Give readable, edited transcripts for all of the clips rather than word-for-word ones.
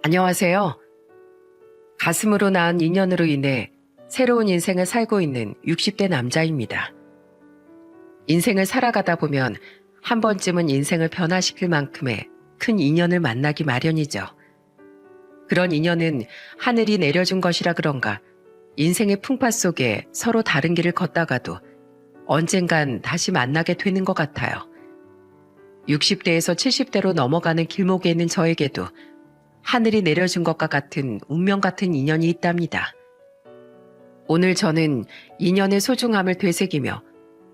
안녕하세요. 가슴으로 낳은 인연으로 인해 새로운 인생을 살고 있는 60대 남자입니다. 인생을 살아가다 보면 한 번쯤은 인생을 변화시킬 만큼의 큰 인연을 만나기 마련이죠. 그런 인연은 하늘이 내려준 것이라 그런가 인생의 풍파 속에 서로 다른 길을 걷다가도 언젠간 다시 만나게 되는 것 같아요. 60대에서 70대로 넘어가는 길목에 있는 저에게도 하늘이 내려준 것과 같은 운명 같은 인연이 있답니다. 오늘 저는 인연의 소중함을 되새기며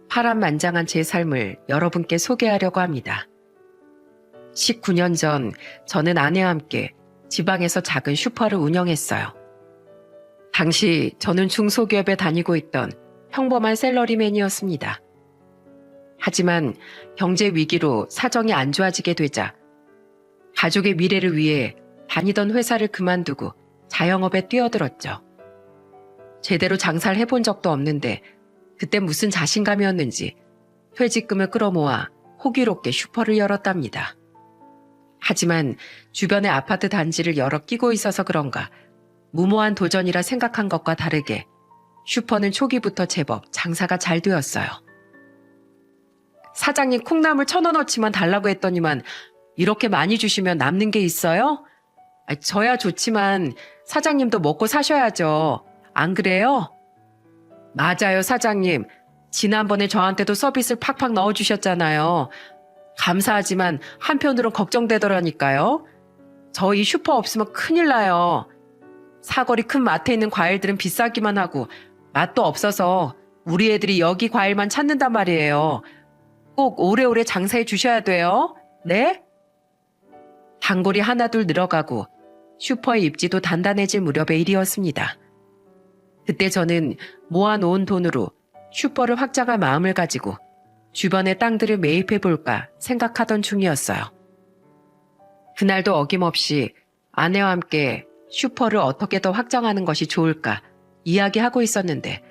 파란만장한 제 삶을 여러분께 소개하려고 합니다. 19년 전 저는 아내와 함께 지방에서 작은 슈퍼를 운영했어요. 당시 저는 중소기업에 다니고 있던 평범한 샐러리맨이었습니다. 하지만 경제 위기로 사정이 안 좋아지게 되자 가족의 미래를 위해 다니던 회사를 그만두고 자영업에 뛰어들었죠. 제대로 장사를 해본 적도 없는데 그때 무슨 자신감이었는지 퇴직금을 끌어모아 호기롭게 슈퍼를 열었답니다. 하지만 주변의 아파트 단지를 여러 끼고 있어서 그런가 무모한 도전이라 생각한 것과 다르게 슈퍼는 초기부터 제법 장사가 잘 되었어요. 사장님 콩나물 1,000원어치만 달라고 했더니만 이렇게 많이 주시면 남는 게 있어요? 저야 좋지만 사장님도 먹고 사셔야죠. 안 그래요? 맞아요, 사장님. 지난번에 저한테도 서비스를 팍팍 넣어주셨잖아요. 감사하지만 한편으론 걱정되더라니까요. 저희 슈퍼 없으면 큰일 나요. 사거리 큰 마트에 있는 과일들은 비싸기만 하고 맛도 없어서 우리 애들이 여기 과일만 찾는단 말이에요. 꼭 오래오래 장사해 주셔야 돼요. 네? 단골이 하나둘 늘어가고 슈퍼의 입지도 단단해질 무렵의 일이었습니다. 그때 저는 모아놓은 돈으로 슈퍼를 확장할 마음을 가지고 주변의 땅들을 매입해볼까 생각하던 중이었어요. 그날도 어김없이 아내와 함께 슈퍼를 어떻게 더 확장하는 것이 좋을까 이야기하고 있었는데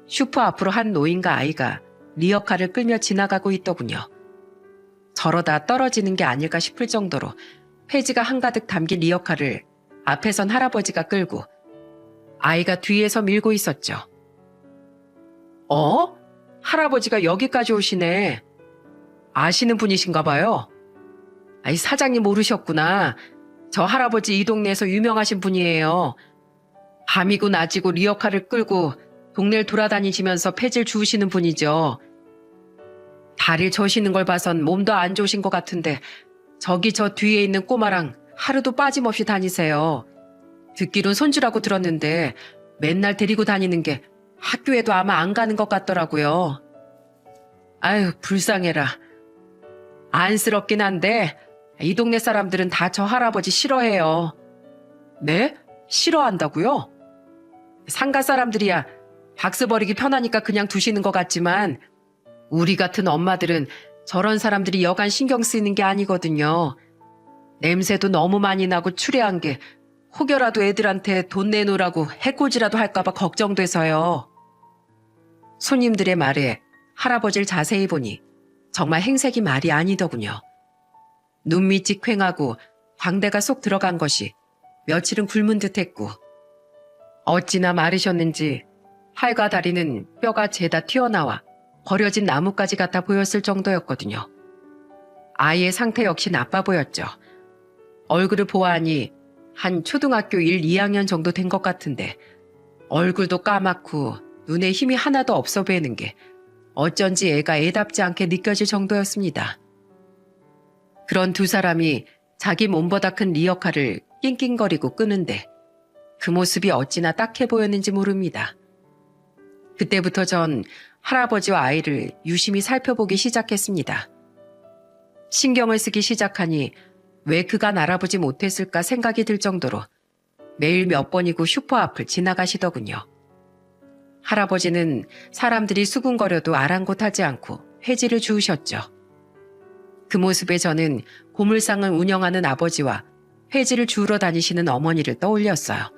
슈퍼 앞으로 한 노인과 아이가 리어카를 끌며 지나가고 있더군요. 저러다 떨어지는 게 아닐까 싶을 정도로 폐지가 한가득 담긴 리어카를 앞에선 할아버지가 끌고 아이가 뒤에서 밀고 있었죠. 할아버지가 여기까지 오시네. 아시는 분이신가 봐요. 사장님 모르셨구나. 저 할아버지 이 동네에서 유명하신 분이에요. 밤이고 낮이고 리어카를 끌고 동네를 돌아다니시면서 폐지를 주우시는 분이죠. 다리를 저시는 걸 봐선 몸도 안 좋으신 것 같은데 저기 저 뒤에 있는 꼬마랑 하루도 빠짐없이 다니세요. 듣기론 손주라고 들었는데 맨날 데리고 다니는 게 학교에도 아마 안 가는 것 같더라고요. 아유, 불쌍해라. 안쓰럽긴 한데 이 동네 사람들은 다 저 할아버지 싫어해요. 네? 싫어한다고요? 상가 사람들이야 박스 버리기 편하니까 그냥 두시는 것 같지만 우리 같은 엄마들은 저런 사람들이 여간 신경 쓰이는 게 아니거든요. 냄새도 너무 많이 나고 추레한 게 혹여라도 애들한테 돈 내놓으라고 해코지라도 할까봐 걱정돼서요. 손님들의 말에 할아버지를 자세히 보니 정말 행색이 말이 아니더군요. 눈밑이 퀭하고 광대가 쏙 들어간 것이 며칠은 굶은 듯했고 어찌나 마르셨는지 팔과 다리는 뼈가 죄다 튀어나와 버려진 나뭇가지 같아 보였을 정도였거든요. 아이의 상태 역시 나빠 보였죠. 얼굴을 보아하니 한 초등학교 1, 2학년 정도 된 것 같은데 얼굴도 까맣고 눈에 힘이 하나도 없어 보이는 게 어쩐지 애가 애답지 않게 느껴질 정도였습니다. 그런 두 사람이 자기 몸보다 큰 리어카를 낑낑거리고 끄는데 그 모습이 어찌나 딱해 보였는지 모릅니다. 그때부터 전 할아버지와 아이를 유심히 살펴보기 시작했습니다. 신경을 쓰기 시작하니 왜 그간 알아보지 못했을까 생각이 들 정도로 매일 몇 번이고 슈퍼 앞을 지나가시더군요. 할아버지는 사람들이 수군거려도 아랑곳하지 않고 회지를 주우셨죠. 그 모습에 저는 고물상을 운영하는 아버지와 회지를 주우러 다니시는 어머니를 떠올렸어요.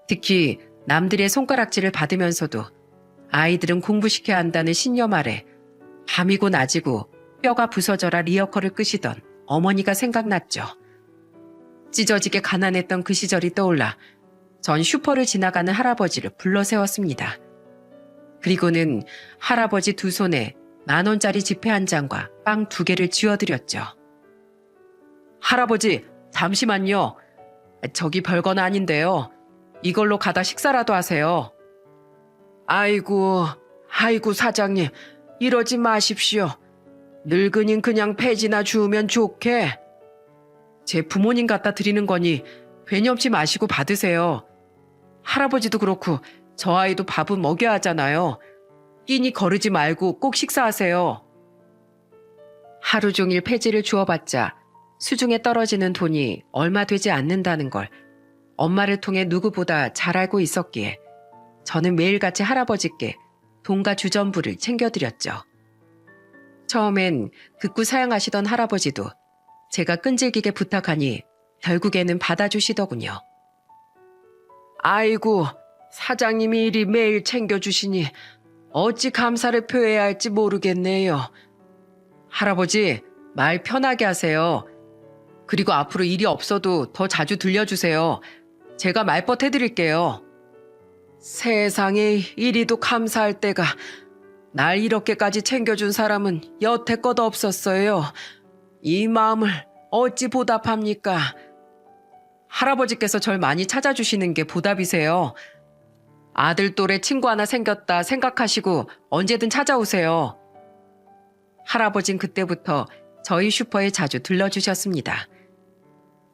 특히 남들의 손가락질을 받으면서도 아이들은 공부시켜야 한다는 신념 아래 밤이고 낮이고 뼈가 부서져라 리어커를 끄시던 어머니가 생각났죠. 찢어지게 가난했던 그 시절이 떠올라 전 슈퍼를 지나가는 할아버지를 불러 세웠습니다. 그리고는 할아버지 두 손에 10,000원짜리 지폐 한 장과 빵 2개를 쥐어드렸죠. 할아버지, 잠시만요. 저기 별건 아닌데요. 이걸로 가다 식사라도 하세요. 아이고 사장님, 이러지 마십시오. 늙은인 그냥 폐지나 주우면 좋게. 제 부모님 갖다 드리는 거니 괜히 없지 마시고 받으세요. 할아버지도 그렇고 저 아이도 밥은 먹여야 하잖아요. 끼니 거르지 말고 꼭 식사하세요. 하루 종일 폐지를 주워봤자 수중에 떨어지는 돈이 얼마 되지 않는다는 걸 엄마를 통해 누구보다 잘 알고 있었기에 저는 매일같이 할아버지께 돈과 주전부를 챙겨드렸죠. 처음엔 극구 사양하시던 할아버지도 제가 끈질기게 부탁하니 결국에는 받아주시더군요. 아이고, 사장님이 이리 매일 챙겨주시니 어찌 감사를 표해야 할지 모르겠네요. 할아버지, 말 편하게 하세요. 그리고 앞으로 일이 없어도 더 자주 들려주세요. 제가 말벗 해드릴게요. 세상에 이리도 감사할 때가 날 이렇게까지 챙겨준 사람은 여태껏 없었어요. 이 마음을 어찌 보답합니까? 할아버지께서 절 많이 찾아주시는 게 보답이세요. 아들 또래 친구 하나 생겼다 생각하시고 언제든 찾아오세요. 할아버진 그때부터 저희 슈퍼에 자주 들러주셨습니다.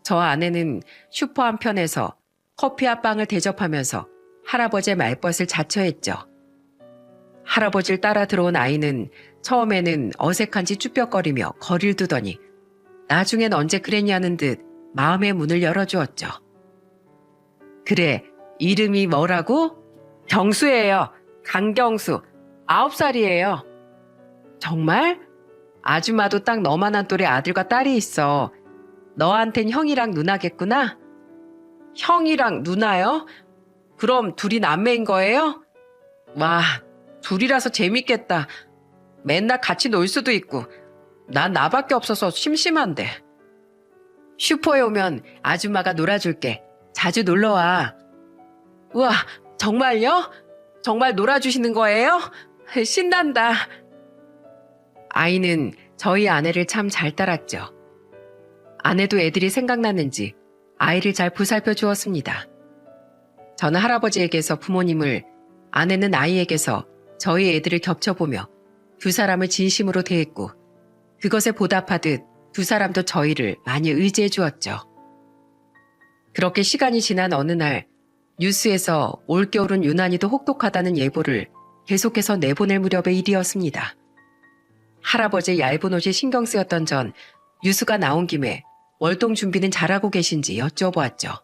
저 아내는 슈퍼 한편에서 커피와 빵을 대접하면서 할아버지의 말벗을 자처했죠. 할아버지를 따라 들어온 아이는 처음에는 어색한지 쭈뼛거리며 거리를 두더니 나중엔 언제 그랬냐는 듯 마음의 문을 열어주었죠. 그래, 이름이 뭐라고? 경수예요. 강경수. 9살이에요. 정말? 아줌마도 딱 너만한 또래 아들과 딸이 있어. 너한텐 형이랑 누나겠구나? 형이랑 누나요? 그럼 둘이 남매인 거예요? 와, 둘이라서 재밌겠다. 맨날 같이 놀 수도 있고. 난 나밖에 없어서 심심한데. 슈퍼에 오면 아줌마가 놀아줄게. 자주 놀러와. 우와, 정말요? 정말 놀아주시는 거예요? 신난다. 아이는 저희 아내를 참 잘 따랐죠. 아내도 애들이 생각났는지 아이를 잘 보살펴 주었습니다. 저는 할아버지에게서 부모님을, 아내는 아이에게서 저희 애들을 겹쳐보며 두 사람을 진심으로 대했고 그것에 보답하듯 두 사람도 저희를 많이 의지해 주었죠. 그렇게 시간이 지난 어느 날 뉴스에서 올겨울은 유난히도 혹독하다는 예보를 계속해서 내보낼 무렵의 일이었습니다. 할아버지의 얇은 옷이 신경 쓰였던 전 뉴스가 나온 김에 월동 준비는 잘하고 계신지 여쭤보았죠.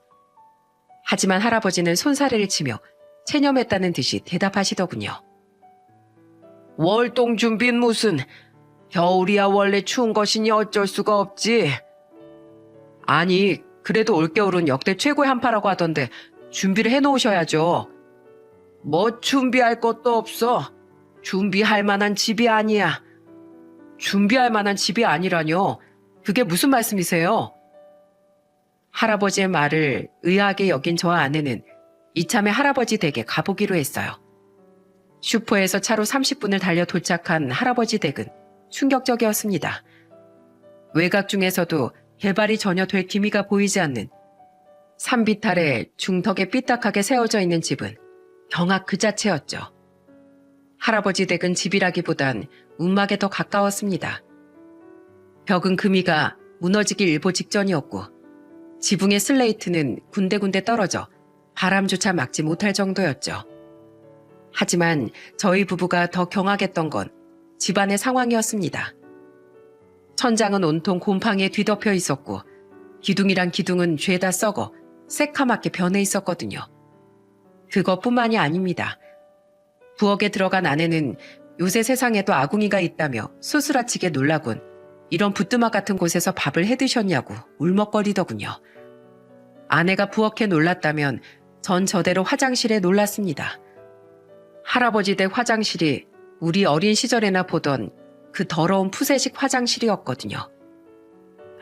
하지만 할아버지는 손사래를 치며 체념했다는 듯이 대답하시더군요. 월동 준비는 무슨, 겨울이야 원래 추운 것이니 어쩔 수가 없지. 아니, 그래도 올겨울은 역대 최고의 한파라고 하던데 준비를 해놓으셔야죠. 뭐 준비할 것도 없어. 준비할 만한 집이 아니야. 준비할 만한 집이 아니라뇨. 그게 무슨 말씀이세요? 할아버지의 말을 의아하게 여긴 저와 아내는 이참에 할아버지 댁에 가보기로 했어요. 슈퍼에서 차로 30분을 달려 도착한 할아버지 댁은 충격적이었습니다. 외곽 중에서도 개발이 전혀 될 기미가 보이지 않는 산비탈에 중턱에 삐딱하게 세워져 있는 집은 경악 그 자체였죠. 할아버지 댁은 집이라기보단 움막에 더 가까웠습니다. 벽은 금이가 무너지기 일보 직전이었고 지붕의 슬레이트는 군데군데 떨어져 바람조차 막지 못할 정도였죠. 하지만 저희 부부가 더 경악했던 건 집안의 상황이었습니다. 천장은 온통 곰팡이에 뒤덮여 있었고 기둥이란 기둥은 죄다 썩어 새카맣게 변해 있었거든요. 그것뿐만이 아닙니다. 부엌에 들어간 아내는 요새 세상에도 아궁이가 있다며 소스라치게 놀라곤 이런 부뚜막 같은 곳에서 밥을 해드셨냐고 울먹거리더군요. 아내가 부엌에 놀랐다면 전 저대로 화장실에 놀랐습니다. 할아버지 댁 화장실이 우리 어린 시절에나 보던 그 더러운 푸세식 화장실이었거든요.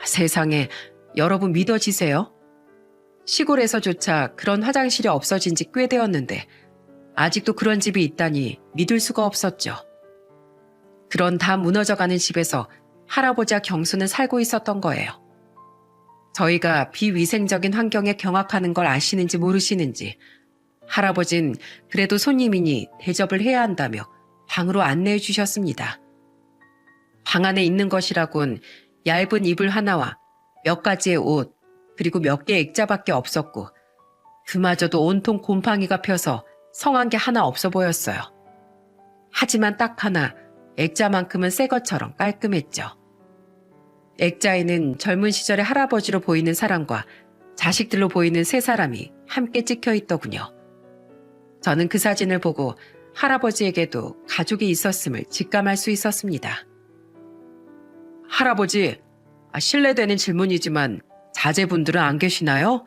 세상에, 여러분 믿어지세요? 시골에서조차 그런 화장실이 없어진 지 꽤 되었는데 아직도 그런 집이 있다니 믿을 수가 없었죠. 그런 다 무너져가는 집에서 할아버지와 경수는 살고 있었던 거예요. 저희가 비위생적인 환경에 경악하는 걸 아시는지 모르시는지 할아버진 그래도 손님이니 대접을 해야 한다며 방으로 안내해 주셨습니다. 방 안에 있는 것이라곤 얇은 이불 하나와 몇 가지의 옷, 그리고 몇 개의 액자밖에 없었고 그마저도 온통 곰팡이가 펴서 성한 게 하나 없어 보였어요. 하지만 딱 하나 액자만큼은 새 것처럼 깔끔했죠. 액자에는 젊은 시절의 할아버지로 보이는 사람과 자식들로 보이는 세 사람이 함께 찍혀 있더군요. 저는 그 사진을 보고 할아버지에게도 가족이 있었음을 직감할 수 있었습니다. 할아버지, 실례되는 질문이지만 자제분들은 안 계시나요?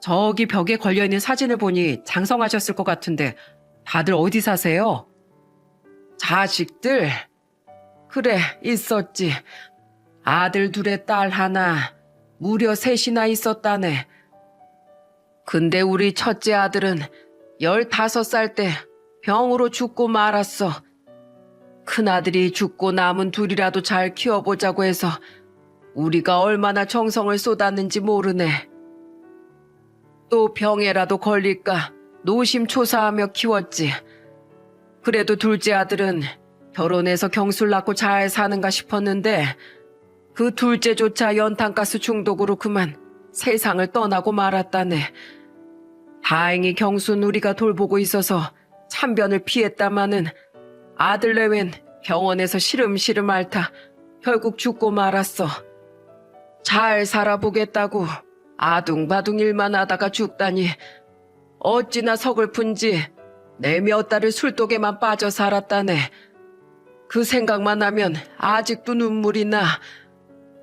저기 벽에 걸려있는 사진을 보니 장성하셨을 것 같은데 다들 어디 사세요? 자식들? 그래, 있었지. 아들 둘에 딸 하나, 무려 셋이나 있었다네. 근데 우리 첫째 아들은 15살 때 병으로 죽고 말았어. 큰아들이 죽고 남은 둘이라도 잘 키워보자고 해서 우리가 얼마나 정성을 쏟았는지 모르네. 또 병에라도 걸릴까 노심초사하며 키웠지. 그래도 둘째 아들은 결혼해서 경술 낳고 잘 사는가 싶었는데 그 둘째조차 연탄가스 중독으로 그만 세상을 떠나고 말았다네. 다행히 경수는 우리가 돌보고 있어서 참변을 피했다마는 아들 내웬 병원에서 시름시름 앓다 결국 죽고 말았어. 잘 살아보겠다고 아둥바둥 일만 하다가 죽다니 어찌나 서글픈지 내 몇 달을 술독에만 빠져 살았다네. 그 생각만 하면 아직도 눈물이 나.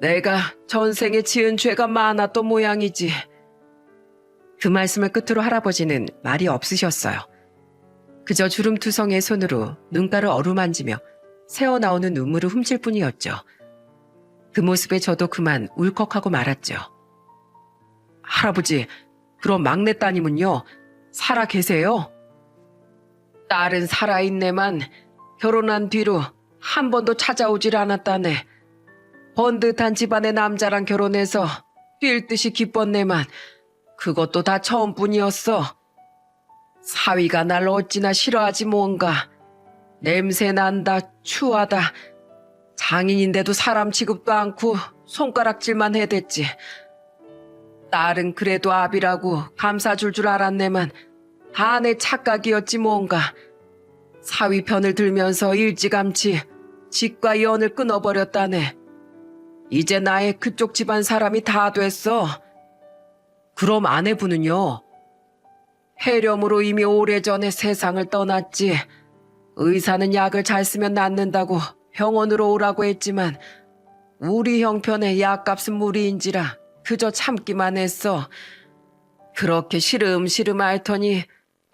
내가 전생에 지은 죄가 많았던 모양이지. 그 말씀을 끝으로 할아버지는 말이 없으셨어요. 그저 주름투성이의 손으로 눈가를 어루만지며 새어나오는 눈물을 훔칠 뿐이었죠. 그 모습에 저도 그만 울컥하고 말았죠. 할아버지, 그럼 막내 따님은요? 살아 계세요? 딸은 살아있네만 결혼한 뒤로 한 번도 찾아오질 않았다네. 번듯한 집안의 남자랑 결혼해서 뛸 듯이 기뻤네만 그것도 다 처음뿐이었어. 사위가 날 어찌나 싫어하지 뭔가. 냄새난다, 추하다. 장인인데도 사람 취급도 않고 손가락질만 해댔지. 딸은 그래도 아비라고 감싸줄 줄 알았네만 다 내 착각이었지 뭔가. 사위 편을 들면서 일찌감치 직과 연을 끊어버렸다네. 이제 나의 그쪽 집안 사람이 다 됐어. 그럼 아내분은요? 폐렴으로 이미 오래전에 세상을 떠났지. 의사는 약을 잘 쓰면 낫는다고 병원으로 오라고 했지만 우리 형편에 약값은 무리인지라 그저 참기만 했어. 그렇게 시름시름 앓더니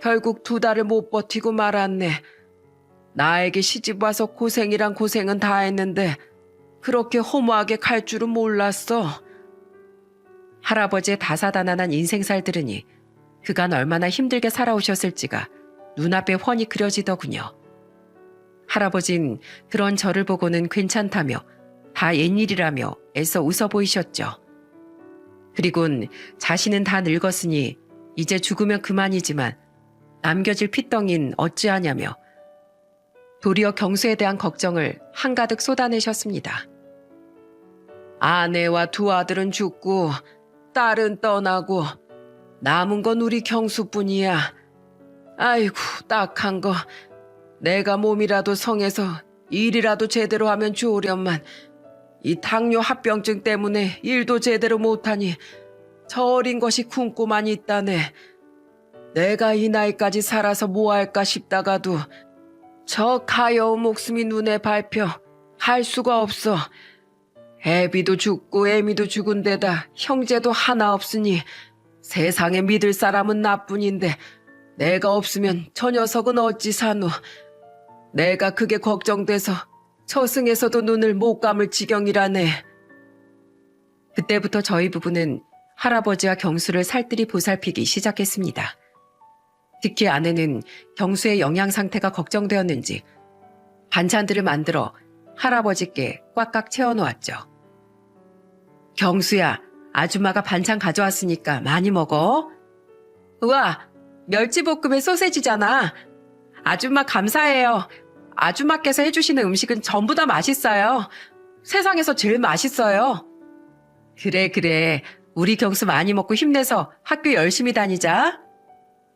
결국 2달을 못 버티고 말았네. 나에게 시집 와서 고생이란 고생은 다 했는데 그렇게 허무하게 갈 줄은 몰랐어. 할아버지의 다사다난한 인생살 들으니 그간 얼마나 힘들게 살아오셨을지가 눈앞에 훤히 그려지더군요. 할아버진 그런 저를 보고는 괜찮다며 다 옛일이라며 애써 웃어 보이셨죠. 그리곤 자신은 다 늙었으니 이제 죽으면 그만이지만 남겨질 핏덩인 어찌하냐며 도리어 경수에 대한 걱정을 한가득 쏟아내셨습니다. 아내와 2 아들은 죽고 딸은 떠나고 남은 건 우리 경수뿐이야. 아이고 딱한 거. 내가 몸이라도 성해서 일이라도 제대로 하면 좋으련만 이 당뇨 합병증 때문에 일도 제대로 못하니 저 어린 것이 굶고만 있다네. 내가 이 나이까지 살아서 뭐 할까 싶다가도 저 가여운 목숨이 눈에 밟혀 할 수가 없어. 애비도 죽고 애미도 죽은 데다 형제도 하나 없으니 세상에 믿을 사람은 나뿐인데 내가 없으면 저 녀석은 어찌 사노. 내가 그게 걱정돼서 저승에서도 눈을 못 감을 지경이라네. 그때부터 저희 부부는 할아버지와 경수를 살뜰히 보살피기 시작했습니다. 특히 아내는 경수의 영양 상태가 걱정되었는지 반찬들을 만들어 할아버지께 꽉꽉 채워놓았죠. 경수야, 아줌마가 반찬 가져왔으니까 많이 먹어. 우와, 멸치볶음에 소세지잖아. 아줌마 감사해요. 아줌마께서 해주시는 음식은 전부 다 맛있어요. 세상에서 제일 맛있어요. 그래. 우리 경수 많이 먹고 힘내서 학교 열심히 다니자.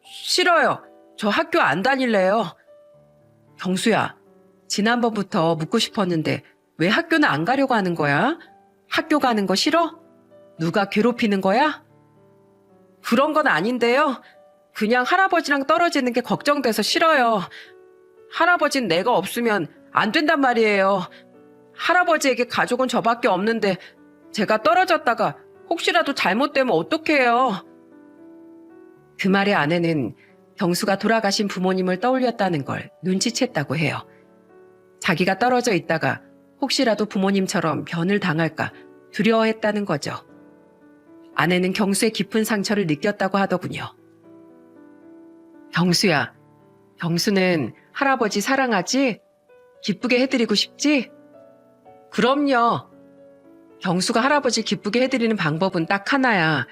싫어요. 저 학교 안 다닐래요. 경수야, 지난번부터 묻고 싶었는데 왜 학교는 안 가려고 하는 거야? 학교 가는 거 싫어? 누가 괴롭히는 거야? 그런 건 아닌데요. 그냥 할아버지랑 떨어지는 게 걱정돼서 싫어요. 할아버진 내가 없으면 안 된단 말이에요. 할아버지에게 가족은 저밖에 없는데 제가 떨어졌다가 혹시라도 잘못되면 어떡해요. 그 말에 아내는 경수가 돌아가신 부모님을 떠올렸다는 걸 눈치챘다고 해요. 자기가 떨어져 있다가 혹시라도 부모님처럼 변을 당할까 두려워했다는 거죠. 아내는 경수의 깊은 상처를 느꼈다고 하더군요. 경수야, 경수는 할아버지 사랑하지? 기쁘게 해드리고 싶지? 그럼요. 경수가 할아버지 기쁘게 해드리는 방법은 딱 하나야.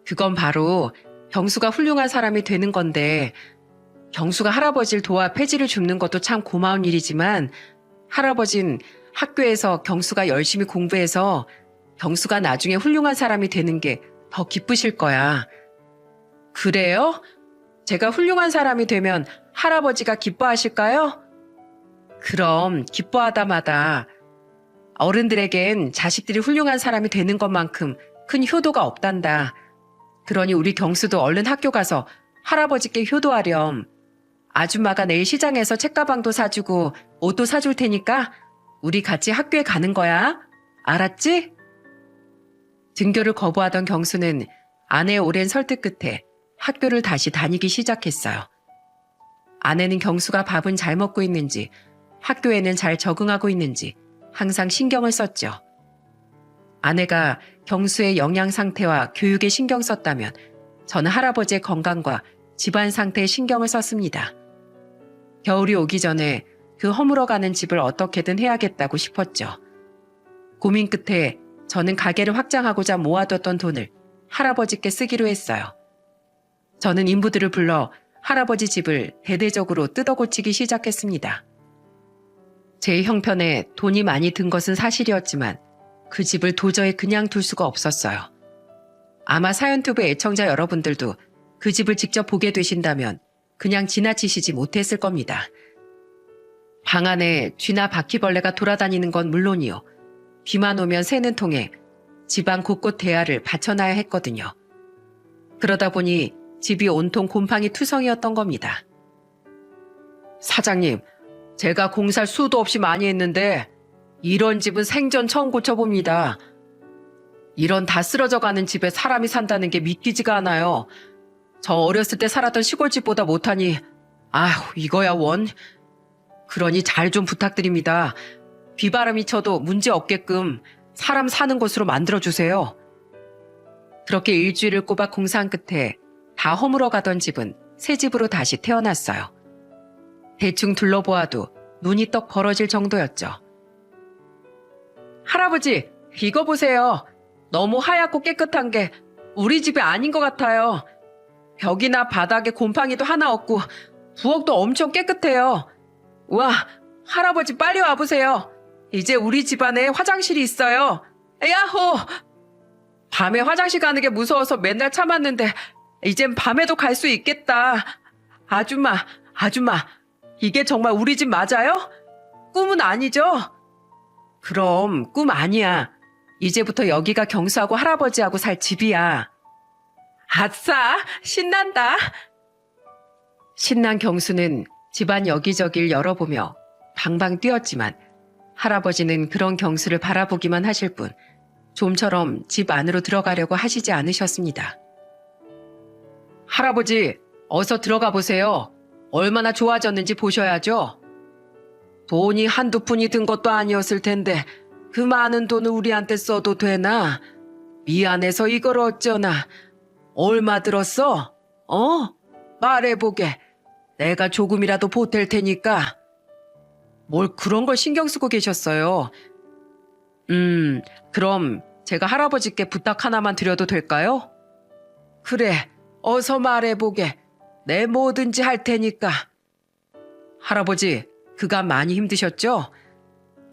그건 바로 경수가 훌륭한 사람이 되는 건데, 경수가 할아버지를 도와 폐지를 줍는 것도 참 고마운 일이지만 할아버진 학교에서 경수가 열심히 공부해서 경수가 나중에 훌륭한 사람이 되는 게 더 기쁘실 거야. 그래요? 제가 훌륭한 사람이 되면 할아버지가 기뻐하실까요? 그럼 기뻐하다마다 어른들에겐 자식들이 훌륭한 사람이 되는 것만큼 큰 효도가 없단다. 그러니 우리 경수도 얼른 학교 가서 할아버지께 효도하렴. 아줌마가 내일 시장에서 책가방도 사주고 옷도 사줄 테니까 우리 같이 학교에 가는 거야. 알았지? 등교를 거부하던 경수는 아내의 오랜 설득 끝에 학교를 다시 다니기 시작했어요. 아내는 경수가 밥은 잘 먹고 있는지, 학교에는 잘 적응하고 있는지 항상 신경을 썼죠. 아내가 경수의 영양 상태와 교육에 신경 썼다면 저는 할아버지의 건강과 집안 상태에 신경을 썼습니다. 겨울이 오기 전에 그 허물어가는 집을 어떻게든 해야겠다고 싶었죠. 고민 끝에 저는 가게를 확장하고자 모아뒀던 돈을 할아버지께 쓰기로 했어요. 저는 인부들을 불러 할아버지 집을 대대적으로 뜯어고치기 시작했습니다. 제 형편에 돈이 많이 든 것은 사실이었지만 그 집을 도저히 그냥 둘 수가 없었어요. 아마 사연투브 애청자 여러분들도 그 집을 직접 보게 되신다면 그냥 지나치시지 못했을 겁니다. 방 안에 쥐나 바퀴벌레가 돌아다니는 건 물론이요. 비만 오면 새는 통에 집안 곳곳 대야를 받쳐놔야 했거든요. 그러다 보니 집이 온통 곰팡이 투성이었던 겁니다. 사장님, 제가 공사를 수도 없이 많이 했는데 이런 집은 생전 처음 고쳐봅니다. 이런 다 쓰러져가는 집에 사람이 산다는 게 믿기지가 않아요. 저 어렸을 때 살았던 시골집보다 못하니 아휴 이거야 원. 그러니 잘 좀 부탁드립니다. 비바람이 쳐도 문제 없게끔 사람 사는 곳으로 만들어주세요. 그렇게 일주일을 꼬박 공사한 끝에 다 허물어가던 집은 새 집으로 다시 태어났어요. 대충 둘러보아도 눈이 떡 벌어질 정도였죠. 할아버지, 이거 보세요. 너무 하얗고 깨끗한 게 우리 집이 아닌 것 같아요. 벽이나 바닥에 곰팡이도 하나 없고 부엌도 엄청 깨끗해요. 와, 할아버지 빨리 와보세요. 이제 우리 집안에 화장실이 있어요. 야호! 밤에 화장실 가는 게 무서워서 맨날 참았는데 이젠 밤에도 갈 수 있겠다. 아줌마, 이게 정말 우리 집 맞아요? 꿈은 아니죠? 그럼 꿈 아니야. 이제부터 여기가 경수하고 할아버지하고 살 집이야. 아싸, 신난다. 신난 경수는 집안 여기저기를 열어보며 방방 뛰었지만 할아버지는 그런 경수를 바라보기만 하실 뿐 좀처럼 집 안으로 들어가려고 하시지 않으셨습니다. 할아버지, 어서 들어가 보세요. 얼마나 좋아졌는지 보셔야죠. 돈이 한두 푼이 든 것도 아니었을 텐데 그 많은 돈을 우리한테 써도 되나? 미안해서 이걸 어쩌나. 얼마 들었어? 말해보게. 내가 조금이라도 보탤 테니까. 뭘 그런 걸 신경 쓰고 계셨어요. 그럼 제가 할아버지께 부탁 하나만 드려도 될까요? 그래, 어서 말해보게. 내 뭐든지 할 테니까. 할아버지, 그간 많이 힘드셨죠?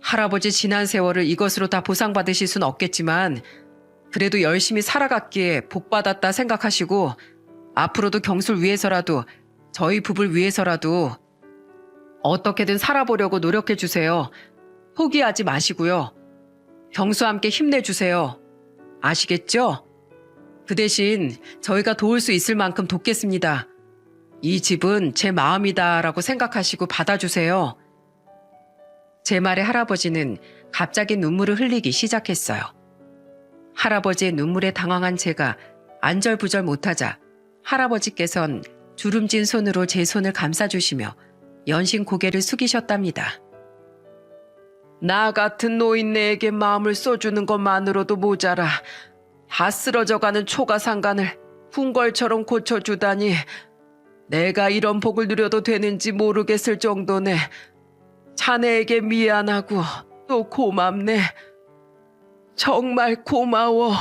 할아버지 지난 세월을 이것으로 다 보상받으실 순 없겠지만 그래도 열심히 살아갔기에 복받았다 생각하시고 앞으로도 경수를 위해서라도 저희 부부를 위해서라도 어떻게든 살아보려고 노력해 주세요. 포기하지 마시고요. 경수와 함께 힘내주세요. 아시겠죠? 그 대신 저희가 도울 수 있을 만큼 돕겠습니다. 이 집은 제 마음이다라고 생각하시고 받아주세요. 제 말에 할아버지는 갑자기 눈물을 흘리기 시작했어요. 할아버지의 눈물에 당황한 제가 안절부절 못하자 할아버지께선 주름진 손으로 제 손을 감싸주시며 연신 고개를 숙이셨답니다. 나 같은 노인네에게 마음을 써주는 것만으로도 모자라 다 쓰러져가는 초가상간을 궁궐처럼 고쳐주다니 내가 이런 복을 누려도 되는지 모르겠을 정도네. 자네에게 미안하고 또 고맙네. 정말 고마워.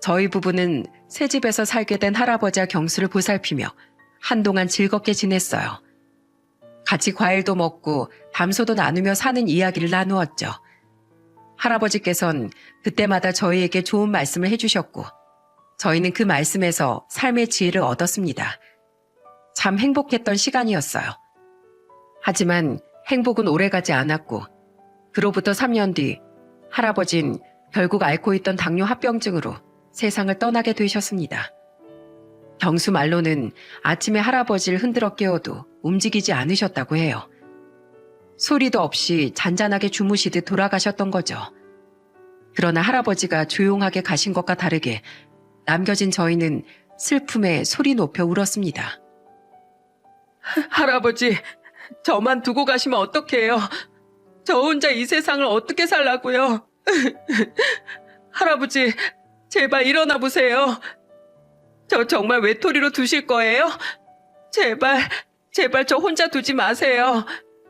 저희 부부는 새 집에서 살게 된 할아버지와 경수를 보살피며 한동안 즐겁게 지냈어요. 같이 과일도 먹고 담소도 나누며 사는 이야기를 나누었죠. 할아버지께선 그때마다 저희에게 좋은 말씀을 해주셨고 저희는 그 말씀에서 삶의 지혜를 얻었습니다. 참 행복했던 시간이었어요. 하지만 행복은 오래가지 않았고 그로부터 3년 뒤 할아버진 결국 앓고 있던 당뇨 합병증으로 세상을 떠나게 되셨습니다. 경수 말로는 아침에 할아버지를 흔들어 깨워도 움직이지 않으셨다고 해요. 소리도 없이 잔잔하게 주무시듯 돌아가셨던 거죠. 그러나 할아버지가 조용하게 가신 것과 다르게 남겨진 저희는 슬픔에 소리 높여 울었습니다. 할아버지, 저만 두고 가시면 어떡해요? 저 혼자 이 세상을 어떻게 살라고요? 할아버지, 제발 일어나 보세요. 저 정말 외톨이로 두실 거예요? 제발 저 혼자 두지 마세요.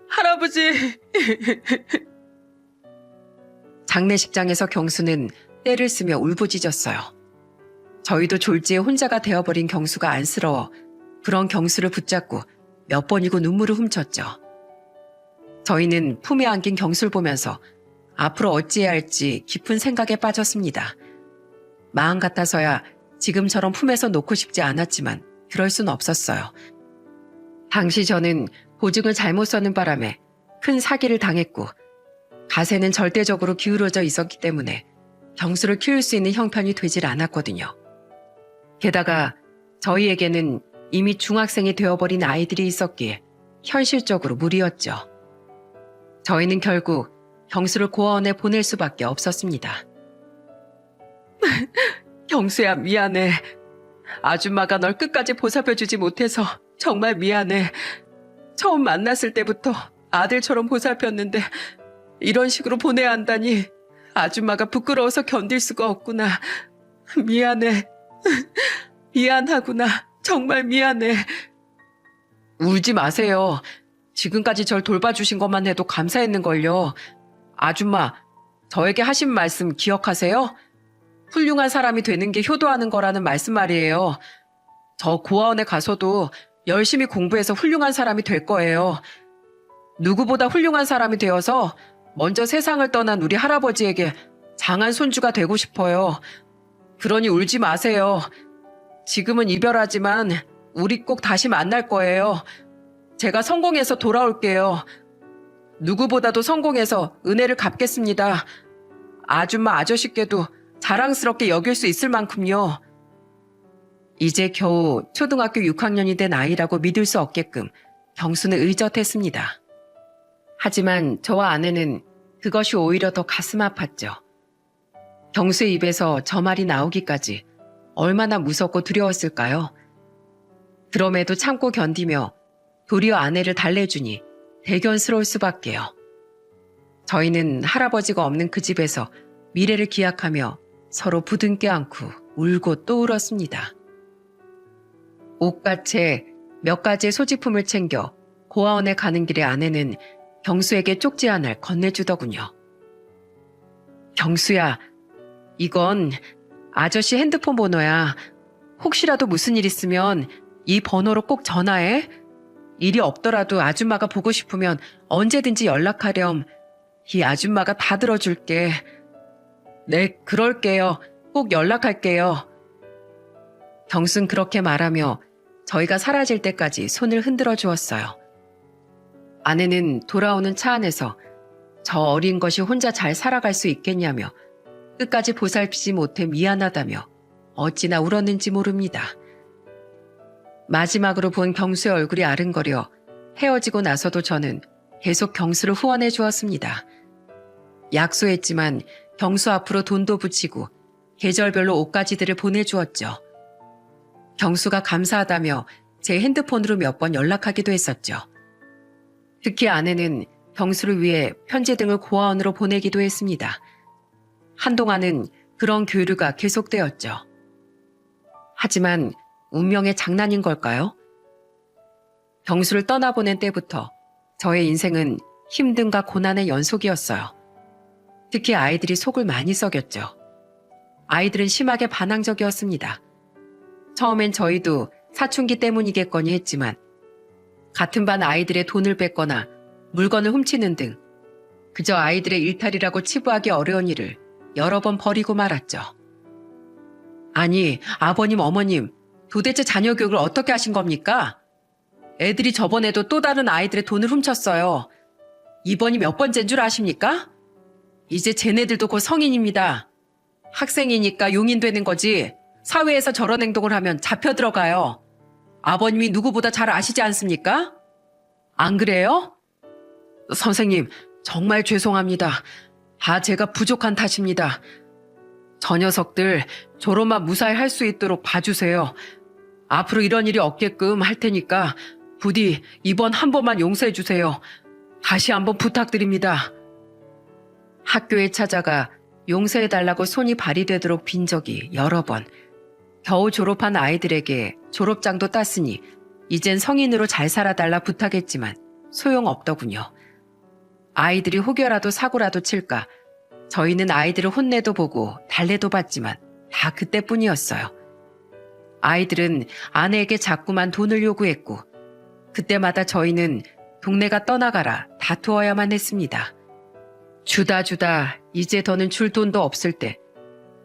할아버지. 장례식장에서 경수는 떼를 쓰며 울부짖었어요. 저희도 졸지에 혼자가 되어버린 경수가 안쓰러워 그런 경수를 붙잡고 몇 번이고 눈물을 훔쳤죠. 저희는 품에 안긴 경수를 보면서 앞으로 어찌해야 할지 깊은 생각에 빠졌습니다. 마음 같아서야 지금처럼 품에서 놓고 싶지 않았지만 그럴 순 없었어요. 당시 저는 보증을 잘못 써는 바람에 큰 사기를 당했고 가세는 절대적으로 기울어져 있었기 때문에 경수를 키울 수 있는 형편이 되질 않았거든요. 게다가 저희에게는 이미 중학생이 되어버린 아이들이 있었기에 현실적으로 무리였죠. 저희는 결국 경수를 고아원에 보낼 수밖에 없었습니다. 경수야, 미안해. 아줌마가 널 끝까지 보살펴주지 못해서 정말 미안해. 처음 만났을 때부터 아들처럼 보살폈는데 이런 식으로 보내야 한다니 아줌마가 부끄러워서 견딜 수가 없구나. 미안해. 미안하구나. 정말 미안해. 울지 마세요. 지금까지 절 돌봐주신 것만 해도 감사했는걸요. 아줌마, 저에게 하신 말씀 기억하세요? 훌륭한 사람이 되는 게 효도하는 거라는 말씀 말이에요. 저 고아원에 가서도 열심히 공부해서 훌륭한 사람이 될 거예요. 누구보다 훌륭한 사람이 되어서 먼저 세상을 떠난 우리 할아버지에게 장한 손주가 되고 싶어요. 그러니 울지 마세요. 지금은 이별하지만 우리 꼭 다시 만날 거예요. 제가 성공해서 돌아올게요. 누구보다도 성공해서 은혜를 갚겠습니다. 아줌마 아저씨께도 자랑스럽게 여길 수 있을 만큼요. 이제 겨우 초등학교 6학년이 된 아이라고 믿을 수 없게끔 경수는 의젓했습니다. 하지만 저와 아내는 그것이 오히려 더 가슴 아팠죠. 경수의 입에서 저 말이 나오기까지 얼마나 무섭고 두려웠을까요? 그럼에도 참고 견디며 도리어 아내를 달래주니 대견스러울 수밖에요. 저희는 할아버지가 없는 그 집에서 미래를 기약하며 서로 부둥켜 안고 울고 또 울었습니다. 옷가채 몇 가지의 소지품을 챙겨 고아원에 가는 길에 아내는 경수에게 쪽지 하나를 건네주더군요. 경수야, 이건 아저씨 핸드폰 번호야. 혹시라도 무슨 일 있으면 이 번호로 꼭 전화해. 일이 없더라도 아줌마가 보고 싶으면 언제든지 연락하렴. 이 아줌마가 다 들어줄게. 네, 그럴게요. 꼭 연락할게요. 경순 그렇게 말하며 저희가 사라질 때까지 손을 흔들어 주었어요. 아내는 돌아오는 차 안에서 저 어린 것이 혼자 잘 살아갈 수 있겠냐며 끝까지 보살피지 못해 미안하다며 어찌나 울었는지 모릅니다. 마지막으로 본 경수의 얼굴이 아른거려 헤어지고 나서도 저는 계속 경수를 후원해 주었습니다. 약소했지만 경수 앞으로 돈도 붙이고 계절별로 옷가지들을 보내주었죠. 경수가 감사하다며 제 핸드폰으로 몇 번 연락하기도 했었죠. 특히 아내는 경수를 위해 편지 등을 고아원으로 보내기도 했습니다. 한동안은 그런 교류가 계속되었죠. 하지만 운명의 장난인 걸까요? 경수를 떠나보낸 때부터 저의 인생은 힘듦과 고난의 연속이었어요. 특히 아이들이 속을 많이 썩였죠. 아이들은 심하게 반항적이었습니다. 처음엔 저희도 사춘기 때문이겠거니 했지만 같은 반 아이들의 돈을 뺏거나 물건을 훔치는 등 그저 아이들의 일탈이라고 치부하기 어려운 일을 여러 번 벌이고 말았죠. 아니, 아버님, 어머님, 도대체 자녀 교육을 어떻게 하신 겁니까? 애들이 저번에도 또 다른 아이들의 돈을 훔쳤어요. 이번이 몇 번째인 줄 아십니까? 이제 쟤네들도 곧 성인입니다. 학생이니까 용인되는 거지. 사회에서 저런 행동을 하면 잡혀 들어가요. 아버님이 누구보다 잘 아시지 않습니까? 안 그래요? 선생님, 정말 죄송합니다. 다 제가 부족한 탓입니다. 저 녀석들 졸업만 무사히 할 수 있도록 봐주세요. 앞으로 이런 일이 없게끔 할 테니까 부디 이번 한 번만 용서해 주세요. 다시 한번 부탁드립니다. 학교에 찾아가 용서해달라고 손이 발휘되도록 빈 적이 여러 번. 겨우 졸업한 아이들에게 졸업장도 땄으니 이젠 성인으로 잘 살아달라 부탁했지만 소용없더군요. 아이들이 혹여라도 사고라도 칠까 저희는 아이들을 혼내도 보고 달래도 봤지만 다 그때뿐이었어요. 아이들은 아내에게 자꾸만 돈을 요구했고 그때마다 저희는 동네가 떠나가라 다투어야만 했습니다. 주다 이제 더는 줄 돈도 없을 때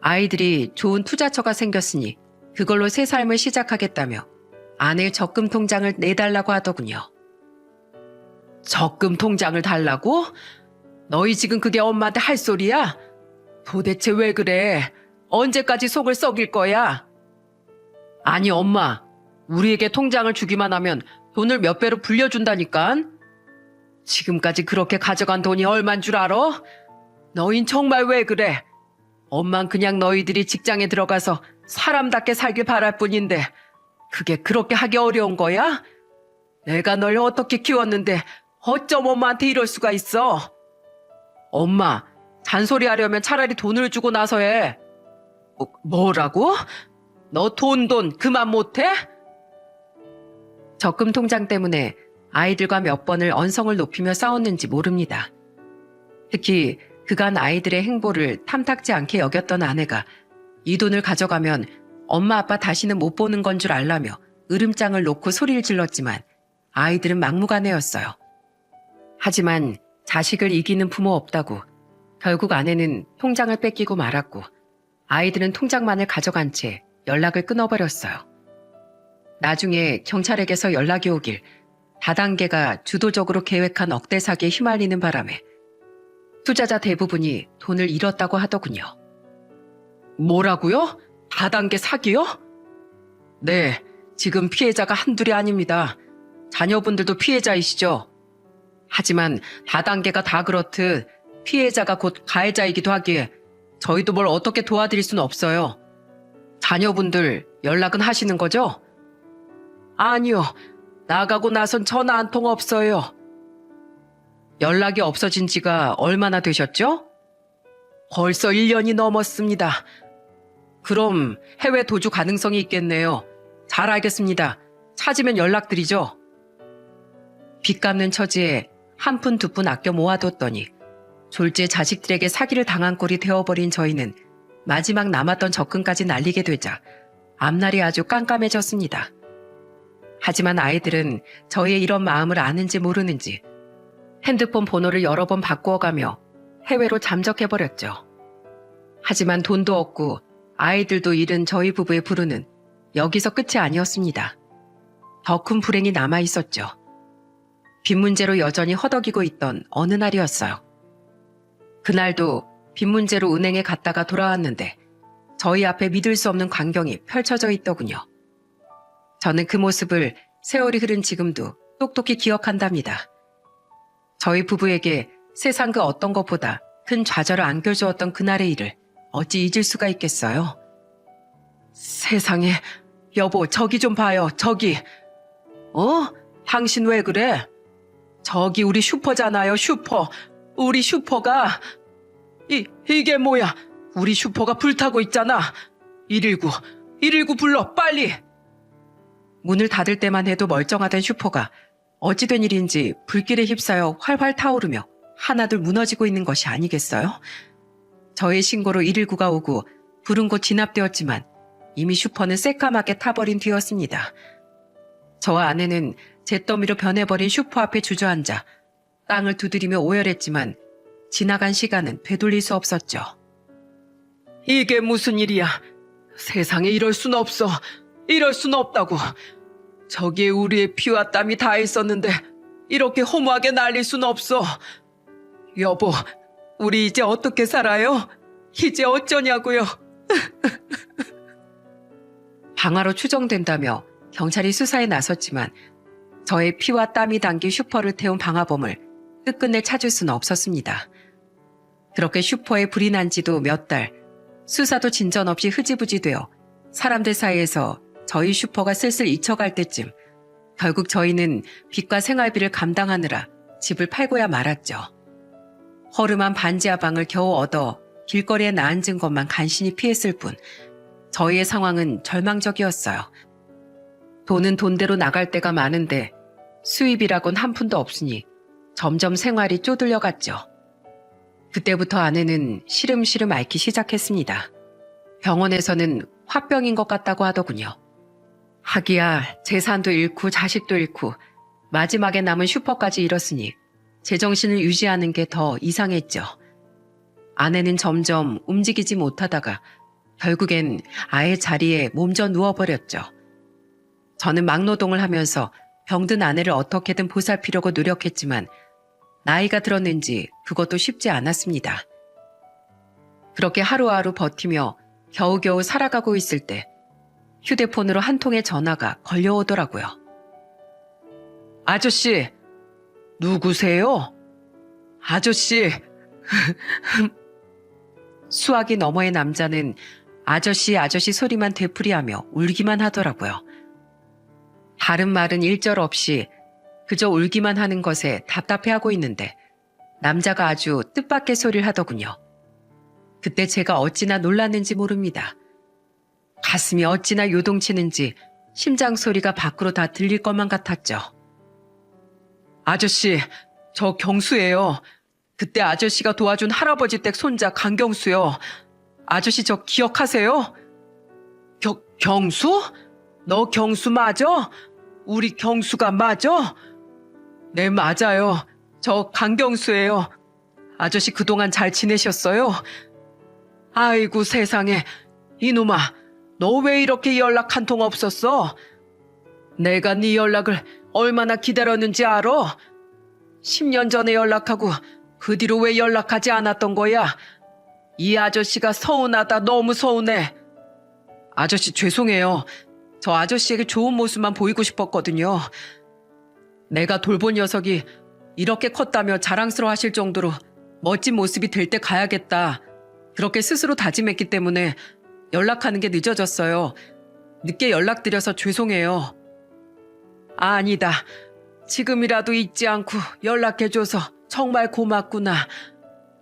아이들이 좋은 투자처가 생겼으니 그걸로 새 삶을 시작하겠다며 아내의 적금 통장을 내달라고 하더군요. 적금 통장을 달라고? 너희 지금 그게 엄마한테 할 소리야? 도대체 왜 그래? 언제까지 속을 썩일 거야? 아니 엄마, 우리에게 통장을 주기만 하면 돈을 몇 배로 불려준다니깐? 지금까지 그렇게 가져간 돈이 얼만 줄 알아? 너흰 정말 왜 그래? 엄만 그냥 너희들이 직장에 들어가서 사람답게 살길 바랄 뿐인데 그게 그렇게 하기 어려운 거야? 내가 널 어떻게 키웠는데 어쩜 엄마한테 이럴 수가 있어? 엄마, 잔소리하려면 차라리 돈을 주고 나서 해. 뭐라고? 너 돈 그만 못해? 적금 통장 때문에 아이들과 몇 번을 언성을 높이며 싸웠는지 모릅니다. 특히 그간 아이들의 행보를 탐탁지 않게 여겼던 아내가 이 돈을 가져가면 엄마 아빠 다시는 못 보는 건 줄 알라며 으름장을 놓고 소리를 질렀지만 아이들은 막무가내였어요. 하지만 자식을 이기는 부모 없다고 결국 아내는 통장을 뺏기고 말았고 아이들은 통장만을 가져간 채 연락을 끊어버렸어요. 나중에 경찰에게서 연락이 오길 다단계가 주도적으로 계획한 억대 사기에 휘말리는 바람에 투자자 대부분이 돈을 잃었다고 하더군요. 뭐라고요? 다단계 사기요? 네, 지금 피해자가 한둘이 아닙니다. 자녀분들도 피해자이시죠? 하지만 다단계가 다 그렇듯 피해자가 곧 가해자이기도 하기에 저희도 뭘 어떻게 도와드릴 수는 없어요. 자녀분들 연락은 하시는 거죠? 아니요. 나가고 나선 전화 한 통 없어요. 연락이 없어진 지가 얼마나 되셨죠? 벌써 1년이 넘었습니다. 그럼 해외 도주 가능성이 있겠네요. 잘 알겠습니다. 찾으면 연락드리죠. 빚 갚는 처지에 한 푼 두 푼 아껴 모아뒀더니 졸지에 자식들에게 사기를 당한 꼴이 되어버린 저희는 마지막 남았던 적금까지 날리게 되자 앞날이 아주 깜깜해졌습니다. 하지만 아이들은 저희의 이런 마음을 아는지 모르는지 핸드폰 번호를 여러 번 바꾸어가며 해외로 잠적해버렸죠. 하지만 돈도 없고 아이들도 잃은 저희 부부의 불운은 여기서 끝이 아니었습니다. 더 큰 불행이 남아있었죠. 빚 문제로 여전히 허덕이고 있던 어느 날이었어요. 그날도 빚 문제로 은행에 갔다가 돌아왔는데 저희 앞에 믿을 수 없는 광경이 펼쳐져 있더군요. 저는 그 모습을 세월이 흐른 지금도 똑똑히 기억한답니다. 저희 부부에게 세상 그 어떤 것보다 큰 좌절을 안겨주었던 그날의 일을 어찌 잊을 수가 있겠어요? 세상에, 여보, 저기 좀 봐요, 저기. 당신 왜 그래? 저기 우리 슈퍼잖아요, 슈퍼. 우리 슈퍼가... 이게 뭐야? 우리 슈퍼가 불타고 있잖아. 119 불러, 빨리! 문을 닫을 때만 해도 멀쩡하던 슈퍼가 어찌된 일인지 불길에 휩싸여 활활 타오르며 하나둘 무너지고 있는 것이 아니겠어요? 저의 신고로 119가 오고 불은 곧 진압되었지만 이미 슈퍼는 새까맣게 타버린 뒤였습니다. 저와 아내는 잿더미로 변해버린 슈퍼 앞에 주저앉아 땅을 두드리며 오열했지만 지나간 시간은 되돌릴 수 없었죠. 이게 무슨 일이야? 세상에 이럴 순 없어. 이럴 순 없다고. 저기에 우리의 피와 땀이 다 있었는데 이렇게 허무하게 날릴 순 없어. 여보, 우리 이제 어떻게 살아요? 이제 어쩌냐고요? 방화로 추정된다며 경찰이 수사에 나섰지만 저의 피와 땀이 담긴 슈퍼를 태운 방화범을 끝끝내 찾을 수는 없었습니다. 그렇게 슈퍼에 불이 난 지도 몇 달, 수사도 진전 없이 흐지부지 되어 사람들 사이에서 저희 슈퍼가 슬슬 잊혀갈 때쯤 결국 저희는 빚과 생활비를 감당하느라 집을 팔고야 말았죠. 허름한 반지하 방을 겨우 얻어 길거리에 나앉은 것만 간신히 피했을 뿐 저희의 상황은 절망적이었어요. 돈은 돈대로 나갈 때가 많은데 수입이라곤 한 푼도 없으니 점점 생활이 쪼들려갔죠. 그때부터 아내는 시름시름 앓기 시작했습니다. 병원에서는 화병인 것 같다고 하더군요. 하기야 재산도 잃고 자식도 잃고 마지막에 남은 슈퍼까지 잃었으니 제정신을 유지하는 게 더 이상했죠. 아내는 점점 움직이지 못하다가 결국엔 아예 자리에 몸져 누워버렸죠. 저는 막노동을 하면서 병든 아내를 어떻게든 보살피려고 노력했지만 나이가 들었는지 그것도 쉽지 않았습니다. 그렇게 하루하루 버티며 겨우겨우 살아가고 있을 때 휴대폰으로 한 통의 전화가 걸려오더라고요. 아저씨, 누구세요? 아저씨. 수화기 너머의 남자는 아저씨 소리만 되풀이하며 울기만 하더라고요. 다른 말은 일절 없이 그저 울기만 하는 것에 답답해하고 있는데 남자가 아주 뜻밖의 소리를 하더군요. 그때 제가 어찌나 놀랐는지 모릅니다. 가슴이 어찌나 요동치는지 심장 소리가 밖으로 다 들릴 것만 같았죠. 아저씨, 저 경수예요. 그때 아저씨가 도와준 할아버지 댁 손자 강경수요. 아저씨 저 기억하세요? 경수? 너 경수 맞아? 우리 경수가 맞아? 네, 맞아요. 저 강경수예요. 아저씨 그동안 잘 지내셨어요? 아이고 세상에. 이놈아, 너 왜 이렇게 연락 한 통 없었어? 내가 네 연락을 얼마나 기다렸는지 알아? 10년 전에 연락하고 그 뒤로 왜 연락하지 않았던 거야? 이 아저씨가 서운하다, 너무 서운해. 아저씨 죄송해요. 저 아저씨에게 좋은 모습만 보이고 싶었거든요. 내가 돌본 녀석이 이렇게 컸다며 자랑스러워 하실 정도로 멋진 모습이 될 때 가야겠다. 그렇게 스스로 다짐했기 때문에 연락하는 게 늦어졌어요. 늦게 연락드려서 죄송해요. 아니다. 지금이라도 잊지 않고 연락해줘서 정말 고맙구나.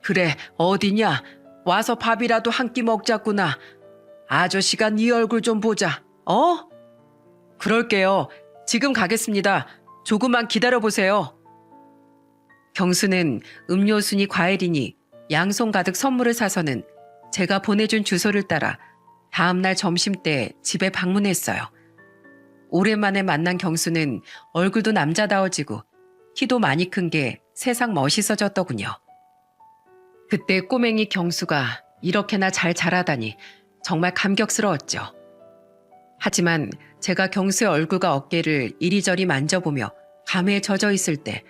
그래, 어디냐? 와서 밥이라도 한 끼 먹자꾸나. 아저씨가 네 얼굴 좀 보자. 어? 그럴게요. 지금 가겠습니다. 조금만 기다려보세요. 경수는 음료수니 과일이니 양손 가득 선물을 사서는 제가 보내준 주소를 따라 다음날 점심때 집에 방문했어요. 오랜만에 만난 경수는 얼굴도 남자다워지고 키도 많이 큰 게 세상 멋있어졌더군요. 그때 꼬맹이 경수가 이렇게나 잘 자라다니 정말 감격스러웠죠. 하지만 제가 경수의 얼굴과 어깨를 이리저리 만져보며 감회에 젖어 있을 때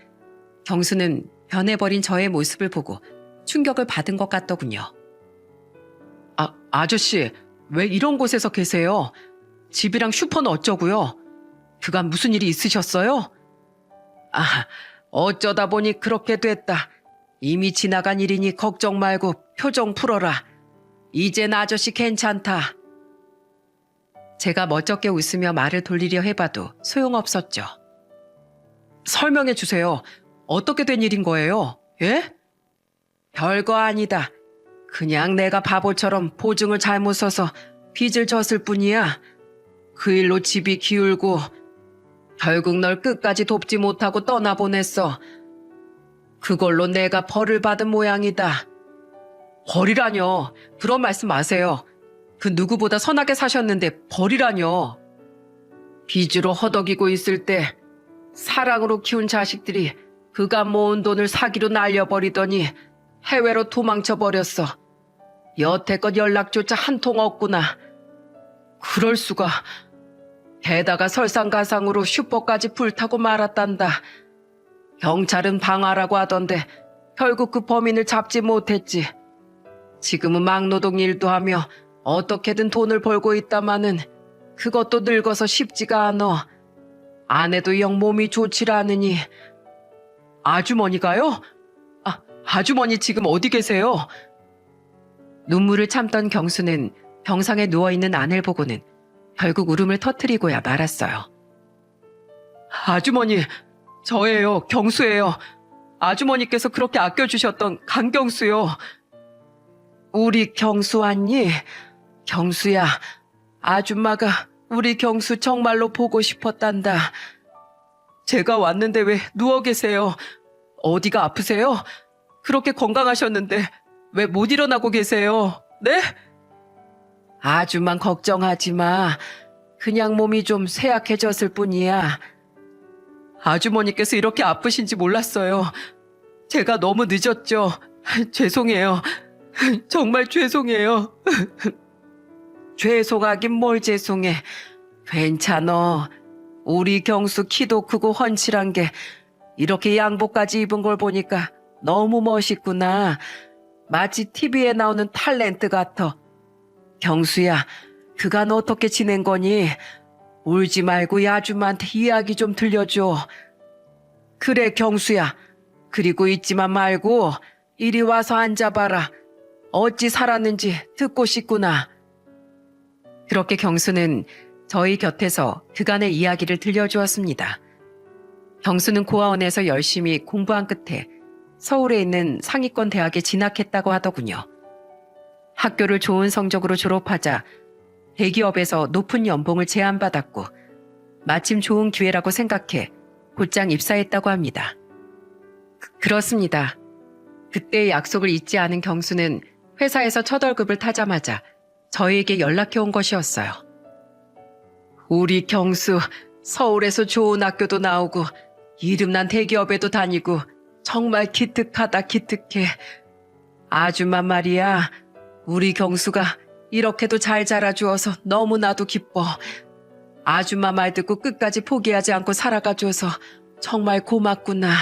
경수는 변해버린 저의 모습을 보고 충격을 받은 것 같더군요. 아저씨, 왜 이런 곳에서 계세요? 집이랑 슈퍼는 어쩌고요? 그간 무슨 일이 있으셨어요? 어쩌다 보니 그렇게 됐다. 이미 지나간 일이니 걱정 말고 표정 풀어라. 이젠 아저씨 괜찮다. 제가 멋쩍게 웃으며 말을 돌리려 해봐도 소용없었죠. 설명해 주세요. 어떻게 된 일인 거예요? 예? 별거 아니다. 그냥 내가 바보처럼 보증을 잘못 써서 빚을 졌을 뿐이야. 그 일로 집이 기울고 결국 널 끝까지 돕지 못하고 떠나보냈어. 그걸로 내가 벌을 받은 모양이다. 벌이라뇨. 그런 말씀 마세요. 그 누구보다 선하게 사셨는데 벌이라뇨. 빚으로 허덕이고 있을 때 사랑으로 키운 자식들이 그가 모은 돈을 사기로 날려버리더니 해외로 도망쳐버렸어. 여태껏 연락조차 한 통 없구나. 그럴 수가. 게다가 설상가상으로 슈퍼까지 불타고 말았단다. 경찰은 방화라고 하던데 결국 그 범인을 잡지 못했지. 지금은 막노동 일도 하며 어떻게든 돈을 벌고 있다마는 그것도 늙어서 쉽지가 않아. 아내도 영 몸이 좋질 않으니. 아주머니가요? 아주머니 지금 어디 계세요? 눈물을 참던 경수는 병상에 누워있는 아내를 보고는 결국 울음을 터뜨리고야 말았어요. 아주머니, 저예요. 경수예요. 아주머니께서 그렇게 아껴주셨던 강경수요. 우리 경수 왔니? 경수야, 아줌마가 우리 경수 정말로 보고 싶었단다. 제가 왔는데 왜 누워 계세요? 어디가 아프세요? 그렇게 건강하셨는데 왜 못 일어나고 계세요? 네? 아줌만 걱정하지 마. 그냥 몸이 좀 쇠약해졌을 뿐이야. 아주머니께서 이렇게 아프신지 몰랐어요. 제가 너무 늦었죠. 죄송해요. 정말 죄송해요. 죄송하긴 뭘 죄송해. 괜찮어. 우리 경수 키도 크고 훤칠한 게 이렇게 양복까지 입은 걸 보니까 너무 멋있구나. 마치 TV에 나오는 탤런트 같아. 경수야, 그간 어떻게 지낸 거니? 울지 말고 이 아줌마한테 이야기 좀 들려줘. 그래, 경수야. 그리고 잊지만 말고 이리 와서 앉아봐라. 어찌 살았는지 듣고 싶구나. 그렇게 경수는 저희 곁에서 그간의 이야기를 들려주었습니다. 경수는 고아원에서 열심히 공부한 끝에 서울에 있는 상위권 대학에 진학했다고 하더군요. 학교를 좋은 성적으로 졸업하자 대기업에서 높은 연봉을 제안받았고 마침 좋은 기회라고 생각해 곧장 입사했다고 합니다. 그렇습니다. 그때의 약속을 잊지 않은 경수는 회사에서 첫 월급을 타자마자 저희에게 연락해 온 것이었어요. 우리 경수 서울에서 좋은 학교도 나오고 이름난 대기업에도 다니고 정말 기특하다 기특해. 아줌마 말이야. 우리 경수가 이렇게도 잘 자라주어서 너무나도 기뻐. 아줌마 말 듣고 끝까지 포기하지 않고 살아가줘서 정말 고맙구나.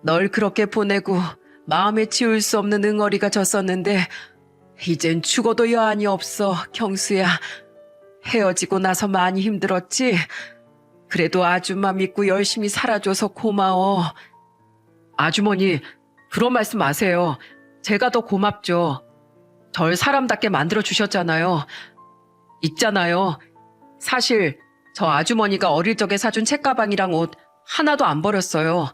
널 그렇게 보내고 마음에 지울 수 없는 응어리가 졌었는데 이젠 죽어도 여한이 없어, 경수야. 헤어지고 나서 많이 힘들었지? 그래도 아줌마 믿고 열심히 살아줘서 고마워. 아주머니, 그런 말씀 마세요. 제가 더 고맙죠. 절 사람답게 만들어주셨잖아요. 있잖아요. 사실 저 아주머니가 어릴 적에 사준 책가방이랑 옷 하나도 안 버렸어요.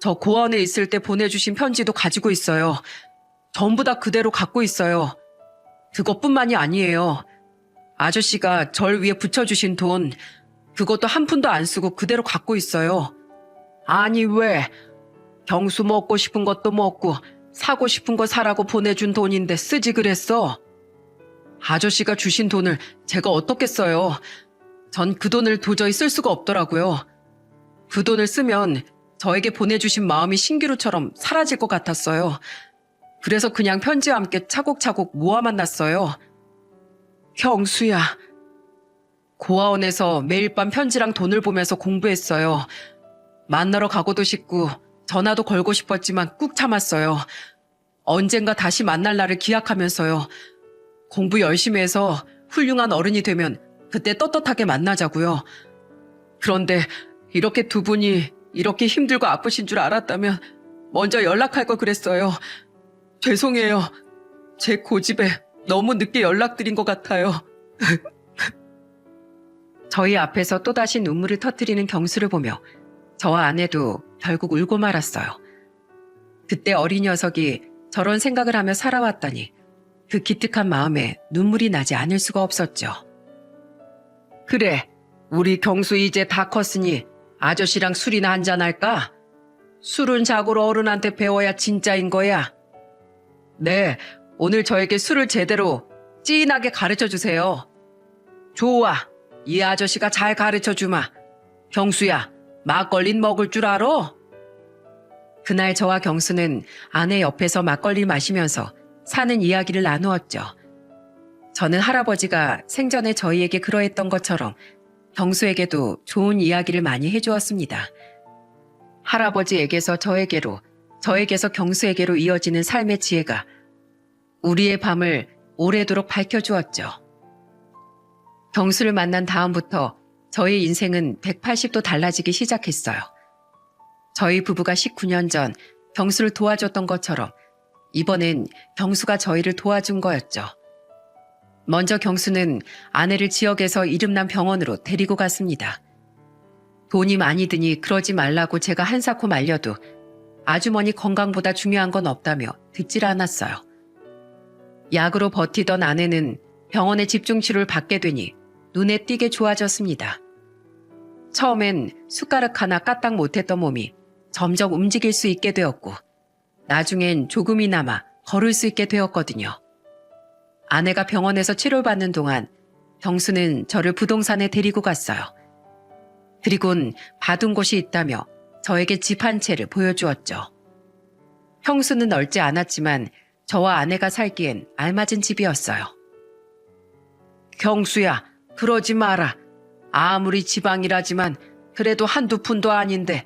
저 고아원에 있을 때 보내주신 편지도 가지고 있어요. 전부 다 그대로 갖고 있어요. 그것뿐만이 아니에요. 아저씨가 절 위해 붙여주신 돈, 그것도 한 푼도 안 쓰고 그대로 갖고 있어요. 아니 왜? 경수 먹고 싶은 것도 먹고 사고 싶은 거 사라고 보내준 돈인데 쓰지 그랬어. 아저씨가 주신 돈을 제가 어떻게 써요? 전 그 돈을 도저히 쓸 수가 없더라고요. 그 돈을 쓰면 저에게 보내주신 마음이 신기루처럼 사라질 것 같았어요. 그래서 그냥 편지와 함께 차곡차곡 모아만 놨어요. 경수야. 고아원에서 매일 밤 편지랑 돈을 보면서 공부했어요. 만나러 가고도 싶고 전화도 걸고 싶었지만 꾹 참았어요. 언젠가 다시 만날 날을 기약하면서요. 공부 열심히 해서 훌륭한 어른이 되면 그때 떳떳하게 만나자고요. 그런데 이렇게 두 분이 이렇게 힘들고 아프신 줄 알았다면 먼저 연락할 걸 그랬어요. 죄송해요. 제 고집에 너무 늦게 연락드린 것 같아요. 저희 앞에서 또다시 눈물을 터뜨리는 경수를 보며 저와 아내도 결국 울고 말았어요. 그때 어린 녀석이 저런 생각을 하며 살아왔다니 그 기특한 마음에 눈물이 나지 않을 수가 없었죠. 그래, 우리 경수 이제 다 컸으니 아저씨랑 술이나 한잔할까? 술은 자고로 어른한테 배워야 진짜인 거야. 네, 오늘 저에게 술을 제대로 찐하게 가르쳐주세요. 좋아, 이 아저씨가 잘 가르쳐주마. 경수야, 막걸린 먹을 줄 알아? 그날 저와 경수는 아내 옆에서 막걸리를 마시면서 사는 이야기를 나누었죠. 저는 할아버지가 생전에 저희에게 그러했던 것처럼 경수에게도 좋은 이야기를 많이 해주었습니다. 할아버지에게서 저에게로, 저에게서 경수에게로 이어지는 삶의 지혜가 우리의 밤을 오래도록 밝혀주었죠. 경수를 만난 다음부터 저희 인생은 180도 달라지기 시작했어요. 저희 부부가 19년 전 경수를 도와줬던 것처럼 이번엔 경수가 저희를 도와준 거였죠. 먼저 경수는 아내를 지역에서 이름난 병원으로 데리고 갔습니다. 돈이 많이 드니 그러지 말라고 제가 한사코 말려도 아주머니 건강보다 중요한 건 없다며 듣질 않았어요. 약으로 버티던 아내는 병원의 집중치료를 받게 되니 눈에 띄게 좋아졌습니다. 처음엔 숟가락 하나 까딱 못했던 몸이 점점 움직일 수 있게 되었고 나중엔 조금이나마 걸을 수 있게 되었거든요. 아내가 병원에서 치료를 받는 동안 경수는 저를 부동산에 데리고 갔어요. 그리곤 봐둔 곳이 있다며 저에게 집 한 채를 보여주었죠. 평수는 넓지 않았지만 저와 아내가 살기엔 알맞은 집이었어요. 경수야, 그러지 마라. 아무리 지방이라지만 그래도 한두 푼도 아닌데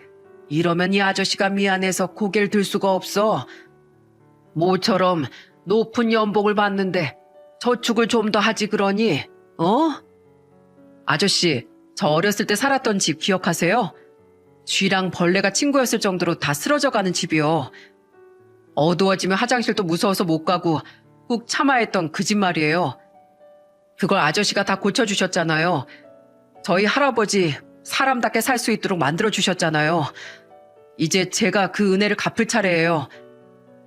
이러면 이 아저씨가 미안해서 고개를 들 수가 없어. 모처럼 높은 연봉을 받는데 저축을 좀 더 하지 그러니, 어? 아저씨, 저 어렸을 때 살았던 집 기억하세요? 쥐랑 벌레가 친구였을 정도로 다 쓰러져가는 집이요. 어두워지면 화장실도 무서워서 못 가고 꾹 참아야 했던 그 집 말이에요. 그걸 아저씨가 다 고쳐주셨잖아요. 저희 할아버지 사람답게 살 수 있도록 만들어주셨잖아요. 이제 제가 그 은혜를 갚을 차례예요.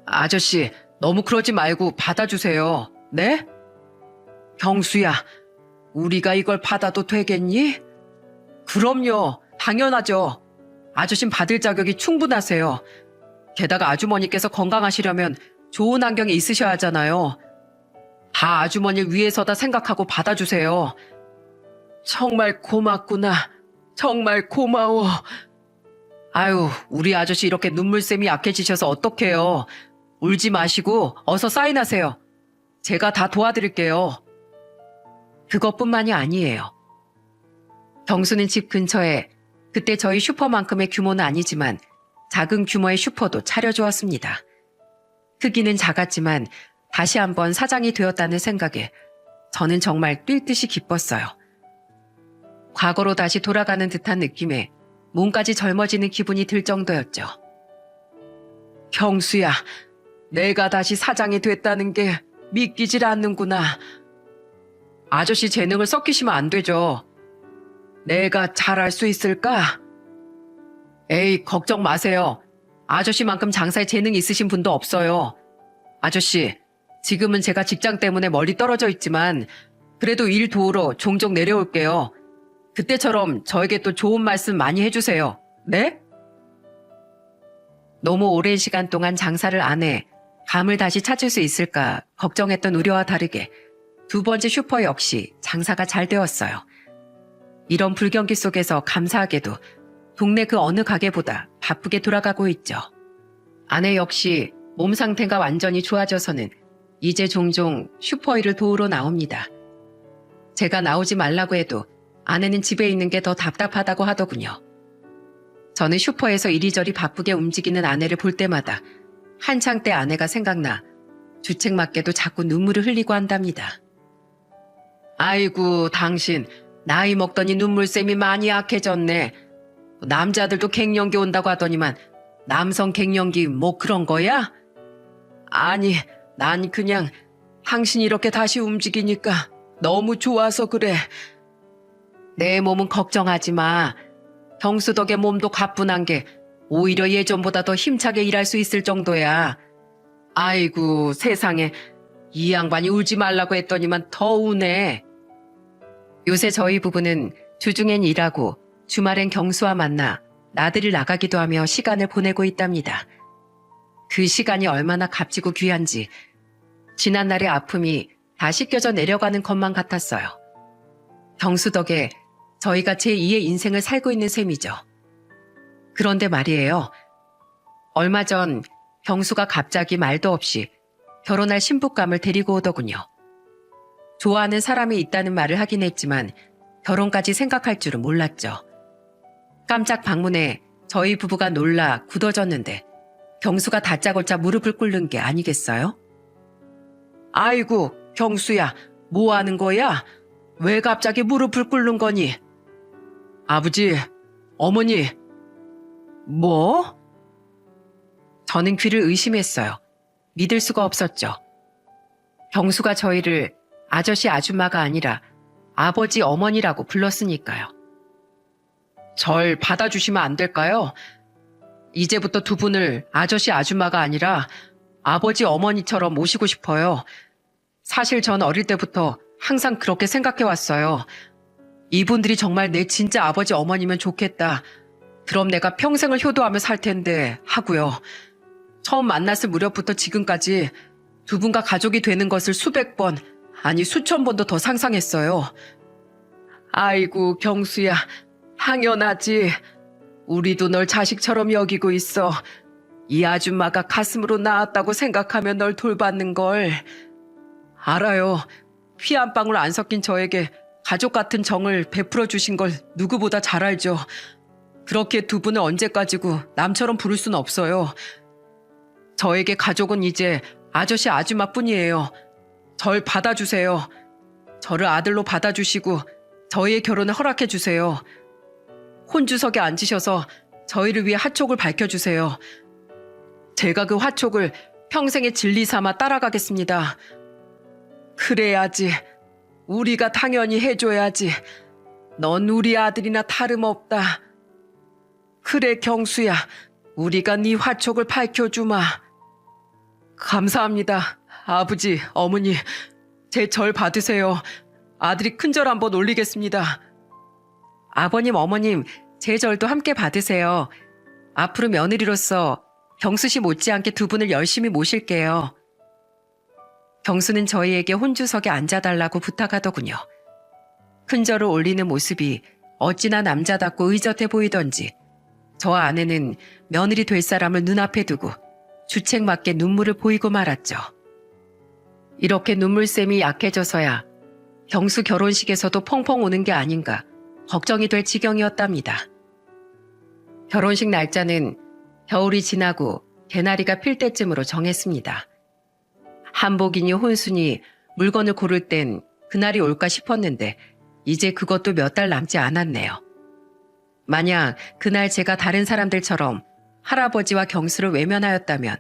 아저씨, 너무 그러지 말고 받아주세요. 네? 경수야, 우리가 이걸 받아도 되겠니? 그럼요, 당연하죠. 아저씨는 받을 자격이 충분하세요. 게다가 아주머니께서 건강하시려면 좋은 환경에 있으셔야 하잖아요. 다 아주머니를 위해서다 생각하고 받아주세요. 정말 고맙구나. 정말 고마워. 아유, 우리 아저씨 이렇게 눈물샘이 약해지셔서 어떡해요. 울지 마시고 어서 사인하세요. 제가 다 도와드릴게요. 그것뿐만이 아니에요. 경수는 집 근처에 그때 저희 슈퍼만큼의 규모는 아니지만 작은 규모의 슈퍼도 차려주었습니다. 크기는 작았지만 다시 한번 사장이 되었다는 생각에 저는 정말 뛸 듯이 기뻤어요. 과거로 다시 돌아가는 듯한 느낌에 몸까지 젊어지는 기분이 들 정도였죠. 경수야, 내가 다시 사장이 됐다는 게 믿기질 않는구나. 아저씨 재능을 썩히시면 안 되죠. 내가 잘할 수 있을까? 에이, 걱정 마세요. 아저씨만큼 장사에 재능이 있으신 분도 없어요. 아저씨, 지금은 제가 직장 때문에 멀리 떨어져 있지만 그래도 일 도우러 종종 내려올게요. 그때처럼 저에게 또 좋은 말씀 많이 해주세요. 네? 너무 오랜 시간 동안 장사를 안 해 감을 다시 찾을 수 있을까 걱정했던 우려와 다르게 두 번째 슈퍼 역시 장사가 잘 되었어요. 이런 불경기 속에서 감사하게도 동네 그 어느 가게보다 바쁘게 돌아가고 있죠. 아내 역시 몸 상태가 완전히 좋아져서는 이제 종종 슈퍼일을 도우러 나옵니다. 제가 나오지 말라고 해도 아내는 집에 있는 게 더 답답하다고 하더군요. 저는 슈퍼에서 이리저리 바쁘게 움직이는 아내를 볼 때마다 한창 때 아내가 생각나 주책맞게도 자꾸 눈물을 흘리고 한답니다. 아이고, 당신 나이 먹더니 눈물샘이 많이 약해졌네. 남자들도 갱년기 온다고 하더니만 남성 갱년기 뭐 그런 거야? 아니, 난 그냥 당신이 이렇게 다시 움직이니까 너무 좋아서 그래. 내 몸은 걱정하지 마. 경수 덕에 몸도 가뿐한 게 오히려 예전보다 더 힘차게 일할 수 있을 정도야. 아이고, 세상에. 이 양반이 울지 말라고 했더니만 더 우네. 요새 저희 부부는 주중엔 일하고 주말엔 경수와 만나 나들이를 나가기도 하며 시간을 보내고 있답니다. 그 시간이 얼마나 값지고 귀한지 지난날의 아픔이 다 씻겨져 내려가는 것만 같았어요. 경수 덕에 저희가 제2의 인생을 살고 있는 셈이죠. 그런데 말이에요. 얼마 전 경수가 갑자기 말도 없이 결혼할 신부감을 데리고 오더군요. 좋아하는 사람이 있다는 말을 하긴 했지만 결혼까지 생각할 줄은 몰랐죠. 깜짝 방문에 저희 부부가 놀라 굳어졌는데 경수가 다짜고짜 무릎을 꿇는 게 아니겠어요? 아이고, 경수야, 뭐 하는 거야? 왜 갑자기 무릎을 꿇는 거니? 아버지, 어머니. 뭐? 저는 귀를 의심했어요. 믿을 수가 없었죠. 경수가 저희를 아저씨 아줌마가 아니라 아버지 어머니라고 불렀으니까요. 절 받아주시면 안 될까요? 이제부터 두 분을 아저씨 아줌마가 아니라 아버지 어머니처럼 모시고 싶어요. 사실 전 어릴 때부터 항상 그렇게 생각해왔어요. 이분들이 정말 내 진짜 아버지 어머니면 좋겠다. 그럼 내가 평생을 효도하며 살 텐데 하고요. 처음 만났을 무렵부터 지금까지 두 분과 가족이 되는 것을 수백 번, 아니 수천 번도 더 상상했어요. 아이고, 경수야, 당연하지. 우리도 널 자식처럼 여기고 있어. 이 아줌마가 가슴으로 낳았다고 생각하면 널 돌받는 걸. 알아요. 피 한 방울 안 섞인 저에게 가족 같은 정을 베풀어 주신 걸 누구보다 잘 알죠. 그렇게 두 분을 언제까지고 남처럼 부를 수는 없어요. 저에게 가족은 이제 아저씨 아줌마뿐이에요. 절 받아주세요. 저를 아들로 받아주시고 저희의 결혼을 허락해 주세요. 혼주석에 앉으셔서 저희를 위해 화촉을 밝혀주세요. 제가 그 화촉을 평생의 진리 삼아 따라가겠습니다. 그래야지. 우리가 당연히 해줘야지. 넌 우리 아들이나 다름없다. 그래, 경수야. 우리가 네 화촉을 밝혀주마. 감사합니다. 아버지, 어머니. 제 절 받으세요. 아들이 큰절 한번 올리겠습니다. 아버님, 어머님, 제 절도 함께 받으세요. 앞으로 며느리로서 경수 씨 못지않게 두 분을 열심히 모실게요. 경수는 저희에게 혼주석에 앉아달라고 부탁하더군요. 큰절을 올리는 모습이 어찌나 남자답고 의젓해 보이던지 저와 아내는 며느리 될 사람을 눈앞에 두고 주책맞게 눈물을 보이고 말았죠. 이렇게 눈물샘이 약해져서야 경수 결혼식에서도 펑펑 우는 게 아닌가 걱정이 될 지경이었답니다. 결혼식 날짜는 겨울이 지나고 개나리가 필 때쯤으로 정했습니다. 한복이니 혼수니 물건을 고를 땐 그날이 올까 싶었는데 이제 그것도 몇 달 남지 않았네요. 만약 그날 제가 다른 사람들처럼 할아버지와 경수를 외면하였다면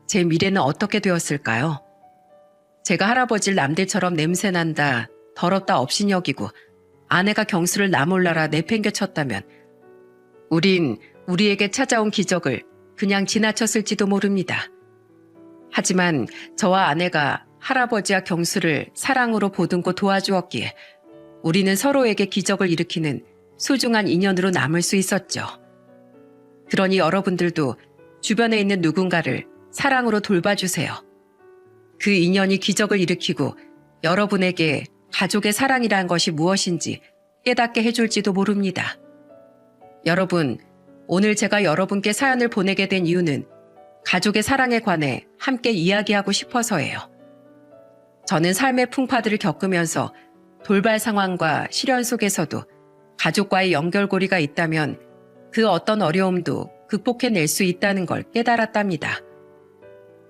제 미래는 어떻게 되었을까요? 제가 할아버지를 남들처럼 냄새난다, 더럽다 없인 여기고 아내가 경수를 나 몰라라 내팽개쳤다면 우린 우리에게 찾아온 기적을 그냥 지나쳤을지도 모릅니다. 하지만 저와 아내가 할아버지와 경수를 사랑으로 보듬고 도와주었기에 우리는 서로에게 기적을 일으키는 소중한 인연으로 남을 수 있었죠. 그러니 여러분들도 주변에 있는 누군가를 사랑으로 돌봐주세요. 그 인연이 기적을 일으키고 여러분에게 가족의 사랑이란 것이 무엇인지 깨닫게 해줄지도 모릅니다. 여러분, 오늘 제가 여러분께 사연을 보내게 된 이유는 가족의 사랑에 관해 함께 이야기하고 싶어서예요. 저는 삶의 풍파들을 겪으면서 돌발 상황과 시련 속에서도 가족과의 연결고리가 있다면 그 어떤 어려움도 극복해낼 수 있다는 걸 깨달았답니다.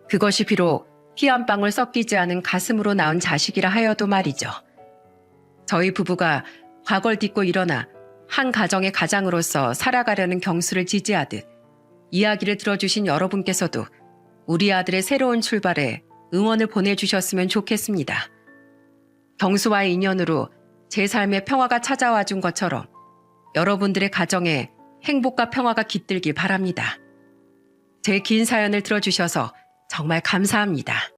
그것이 비록 피 한 방울 섞이지 않은 가슴으로 낳은 자식이라 하여도 말이죠. 저희 부부가 과거를 딛고 일어나 한 가정의 가장으로서 살아가려는 경수를 지지하듯 이야기를 들어주신 여러분께서도 우리 아들의 새로운 출발에 응원을 보내주셨으면 좋겠습니다. 경수와의 인연으로 제 삶에 평화가 찾아와 준 것처럼 여러분들의 가정에 행복과 평화가 깃들길 바랍니다. 제 긴 사연을 들어주셔서 정말 감사합니다.